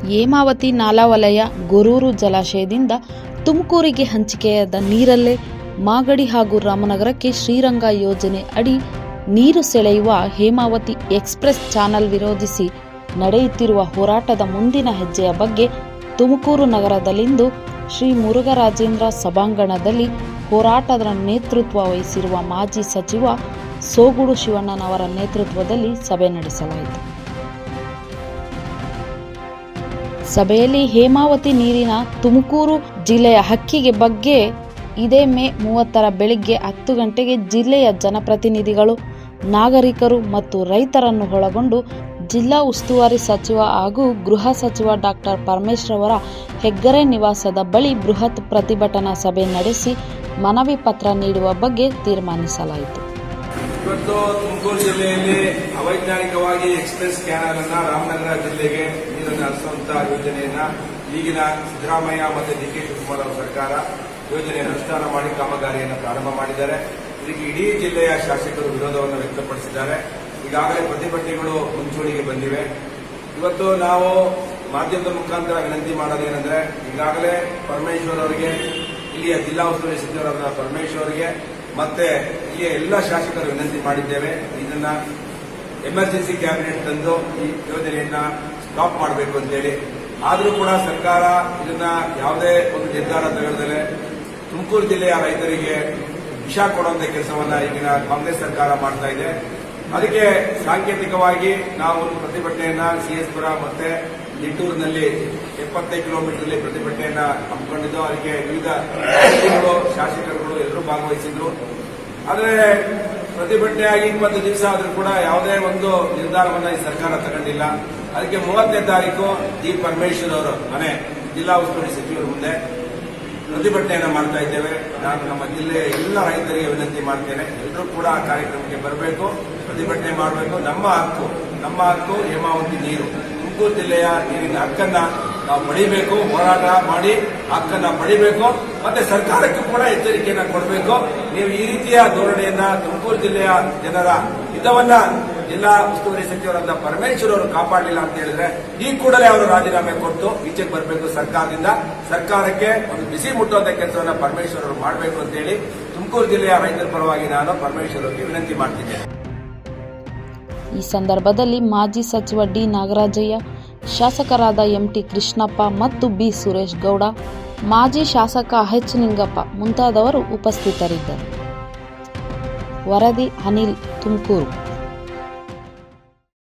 ಹೇಮಾವತಿ ನಾಲವಲಯ ಗೊರೂರು ಜಲಾಶಯದಿಂದ ತುಮಕೂರಿಗೆ ಹಂಚಿಕೆಯಾದ ನೀರಲ್ಲೇ ಮಾಗಡಿ ಹಾಗೂ ರಾಮನಗರಕ್ಕೆ ಶ್ರೀರಂಗ ಯೋಜನೆ ಅಡಿ ನೀರು ಸೆಳೆಯುವ ಹೇಮಾವತಿ ಎಕ್ಸ್‌ಪ್ರೆಸ್ ಚಾನಲ್ ವಿರೋಧಿಸಿ ನಡೆಯುತ್ತಿರುವ ಹೋರಾಟದ ಮುಂದಿನ ಹೆಜ್ಜೆಯ ಬಗ್ಗೆ ತುಮಕೂರು ನಗರದಲ್ಲಿಂದು ಶ್ರೀ ಮುರುಘರಾಜೇಂದ್ರ ಸಭಾಂಗಣದಲ್ಲಿ ಹೋರಾಟದ ನೇತೃತ್ವ ವಹಿಸಿರುವ ಮಾಜಿ ಸಚಿವ ಸೋಗೂಡು ಶಿವಣ್ಣನವರ ನೇತೃತ್ವದಲ್ಲಿ ಸಭೆ ನಡೆಸಲಾಯಿತು. ಸಭೆಯಲ್ಲಿ ಹೇಮಾವತಿ ನೀರಿನ ತುಮಕೂರು ಜಿಲ್ಲೆಯ ಹಕ್ಕಿಗೆ ಬಗ್ಗೆ ಇದೇ ಮೇ 30ರ ಬೆಳಿಗ್ಗೆ 10 ಗಂಟೆಗೆ ಜಿಲ್ಲೆಯ ಜನಪ್ರತಿನಿಧಿಗಳು, ನಾಗರಿಕರು ಮತ್ತು ರೈತರನ್ನು ಒಳಗೊಂಡು ಜಿಲ್ಲಾ ಉಸ್ತುವಾರಿ ಸಚಿವ ಹಾಗೂ ಗೃಹ ಸಚಿವ ಡಾಕ್ಟರ್ ಪರಮೇಶ್ವರ್ ಅವರ ಹೆಗ್ಗರೆ ನಿವಾಸದ ಬಳಿ ಬೃಹತ್ ಪ್ರತಿಭಟನಾ ಸಭೆ ನಡೆಸಿ ಮನವಿ ಪತ್ರ ನೀಡುವ ಬಗ್ಗೆ ತೀರ್ಮಾನಿಸಲಾಯಿತು. ಇವತ್ತು ತುಮಕೂರು ಜಿಲ್ಲೆಯಲ್ಲಿ ಅವೈಜ್ಞಾನಿಕವಾಗಿ ಎಕ್ಸ್‌ಪ್ರೆಸ್ ಕ್ಯಾನಲ್ ಅನ್ನ ರಾಮನಗರ ಜಿಲ್ಲೆಗೆ ನೀರನ್ನು ಹರಿಸುವಂತಹ ಯೋಜನೆಯನ್ನ ಈಗಿನ ಸಿದ್ದರಾಮಯ್ಯ ಮತ್ತು ಡಿ.ಕೆ. ಶಿವಕುಮಾರ್ ಅವರ ಸರ್ಕಾರ ಯೋಜನೆಯನ್ನು ಅನುಷ್ಠಾನ ಮಾಡಿ ಕಾಮಗಾರಿಯನ್ನು ಪ್ರಾರಂಭ ಮಾಡಿದ್ದಾರೆ. ಇದಕ್ಕೆ ಇಡೀ ಜಿಲ್ಲೆಯ ಶಾಸಕರು ವಿರೋಧವನ್ನು ವ್ಯಕ್ತಪಡಿಸಿದ್ದಾರೆ. ಈಗಾಗಲೇ ಪ್ರತಿಭಟನೆಗಳು ಮುಂಚೂಣಿಗೆ ಬಂದಿವೆ. ಇವತ್ತು ನಾವು ಮಾಧ್ಯಮದ ಮುಖಾಂತರ ವಿನಂತಿ ಮಾಡೋದೇನೆಂದ್ರೆ, ಈಗಾಗಲೇ ಪರಮೇಶ್ವರ್ ಅವರಿಗೆ, ಇಲ್ಲಿಯ ಜಿಲ್ಲಾ ಉಸ್ತುವಾರಿ ಸಚಿವರಾದ ಪರಮೇಶ್ವರ್ ಅವರಿಗೆ ಮತ್ತೆ ಇಲ್ಲಿಯ ಎಲ್ಲ ಶಾಸಕರು ವಿನಂತಿ ಮಾಡಿದ್ದೇವೆ. ಇದನ್ನ ಎಮರ್ಜೆನ್ಸಿ ಕ್ಯಾಬಿನೆಟ್ ತಂದು ಈ ಯೋಜನೆಯನ್ನ ಸ್ಟಾಪ್ ಮಾಡಬೇಕು ಅಂತೇಳಿ. ಆದರೂ ಕೂಡ ಸರ್ಕಾರ ಇದನ್ನ ಯಾವುದೇ ಒಂದು ನಿರ್ಧಾರ ತೆಗೆದಲೇ ತುಮಕೂರು ಜಿಲ್ಲೆಯ ರೈತರಿಗೆ ವಿಷ ಕೊಡುವಂತ ಕೆಲಸವನ್ನ ಈಗಿನ ಕಾಂಗ್ರೆಸ್ ಸರ್ಕಾರ ಮಾಡ್ತಾ ಇದೆ. ಅದಕ್ಕೆ ಸಾಂಕೇತಿಕವಾಗಿ ನಾವು ಒಂದು ಪ್ರತಿಭಟನೆಯನ್ನ ಸಿಎಸ್ಪುರ ಮತ್ತೆ ನಿಟ್ಟೂರಿನಲ್ಲಿ 75 ಕಿಲೋಮೀಟರ್ ಪ್ರತಿಭಟನೆಯನ್ನ ಹಮ್ಮಿಕೊಂಡಿದ್ದು, ಅದಕ್ಕೆ ವಿವಿಧ ಶಾಸಕರುಗಳು ಎಲ್ಲರೂ ಭಾಗವಹಿಸಿದ್ರು. ಆದರೆ ಪ್ರತಿಭಟನೆಯಾಗಿ 20 ದಿವಸ ಆದರೂ ಕೂಡ ಯಾವುದೇ ಒಂದು ನಿರ್ಧಾರವನ್ನ ಈ ಸರ್ಕಾರ ತಗೊಂಡಿಲ್ಲ. ಅದಕ್ಕೆ 30ನೇ ತಾರೀಕು ಜಿ. ಪರಮೇಶ್ವರ್ ಅವರು ಮನೆ ಜಿಲ್ಲಾ ಉಸ್ತುವಾರಿ ಸಚಿವರ ಮುಂದೆ ಪ್ರತಿಭಟನೆಯನ್ನ ಮಾಡ್ತಾ ಇದ್ದೇವೆ. ನಾನು ನಮ್ಮ ಜಿಲ್ಲೆಯ ಎಲ್ಲ ರೈತರಿಗೆ ವಿನಂತಿ ಮಾಡ್ತೇನೆ, ಎಲ್ಲರೂ ಕೂಡ ಆ ಕಾರ್ಯಕ್ರಮಕ್ಕೆ ಬರಬೇಕು, ಪ್ರತಿಭಟನೆ ಮಾಡಬೇಕು. ನಮ್ಮ ಹಕ್ಕು ಹೇಮಾವತಿ ನೀರು, ತುಮಕೂರು ಜಿಲ್ಲೆಯ ನೀರಿನ ಹಕ್ಕನ್ನ ನಾವು ಪಡಿಬೇಕು, ಹೋರಾಟ ಮಾಡಿ ಹಕ್ಕನ್ನ ಪಡಿಬೇಕು. ಮತ್ತೆ ಸರ್ಕಾರಕ್ಕೂ ಕೂಡ ಎಚ್ಚರಿಕೆಯನ್ನ ಕೊಡಬೇಕು. ನೀವು ಈ ರೀತಿಯ ಧೋರಣೆಯನ್ನ ತುಮಕೂರು ಜಿಲ್ಲೆಯ ಜನರ ಹಿತವನ್ನ ಜಿಲ್ಲಾ ಉಸ್ತುವಾರಿ ಸಚಿವರಾದ ಪರಮೇಶ್ವರ್ ಅವರು ಕಾಪಾಡಲಿಲ್ಲ ಅಂತ ಹೇಳಿದ್ರೆ ಈ ಕೂಡಲೇ ಅವರು ರಾಜೀನಾಮೆ ಕೊಟ್ಟು ಈಚೆಗೆ ಬರಬೇಕು ಸರ್ಕಾರದಿಂದ. ಸರ್ಕಾರಕ್ಕೆ ಒಂದು ಬಿಸಿ ಮುಟ್ಟುವಂತ ಕೆಲಸವನ್ನ ಪರಮೇಶ್ವರ್ ಅವರು ಮಾಡಬೇಕು ಅಂತ ಹೇಳಿ ತುಮಕೂರು ಜಿಲ್ಲೆಯ ರೈತರ ಪರವಾಗಿ ನಾನು ಪರಮೇಶ್ವರ್ ಅವರಿಗೆ ವಿನಂತಿ ಮಾಡ್ತಿದ್ದೇನೆ. ಈ ಸಂದರ್ಭದಲ್ಲಿ ಮಾಜಿ ಸಚಿವ ಡಿ. ನಾಗರಾಜಯ್ಯ, ಶಾಸಕರಾದ ಎಂಟಿ ಕೃಷ್ಣಪ್ಪ ಮತ್ತು ಬಿ. ಸುರೇಶ್ ಗೌಡ, ಮಾಜಿ ಶಾಸಕ ಎಚ್. ನಿಂಗಪ್ಪ ಮುಂತಾದವರು ಉಪಸ್ಥಿತರಿದ್ದರು. ವರದಿ ಅನಿಲ್, ತುಮಕೂರು.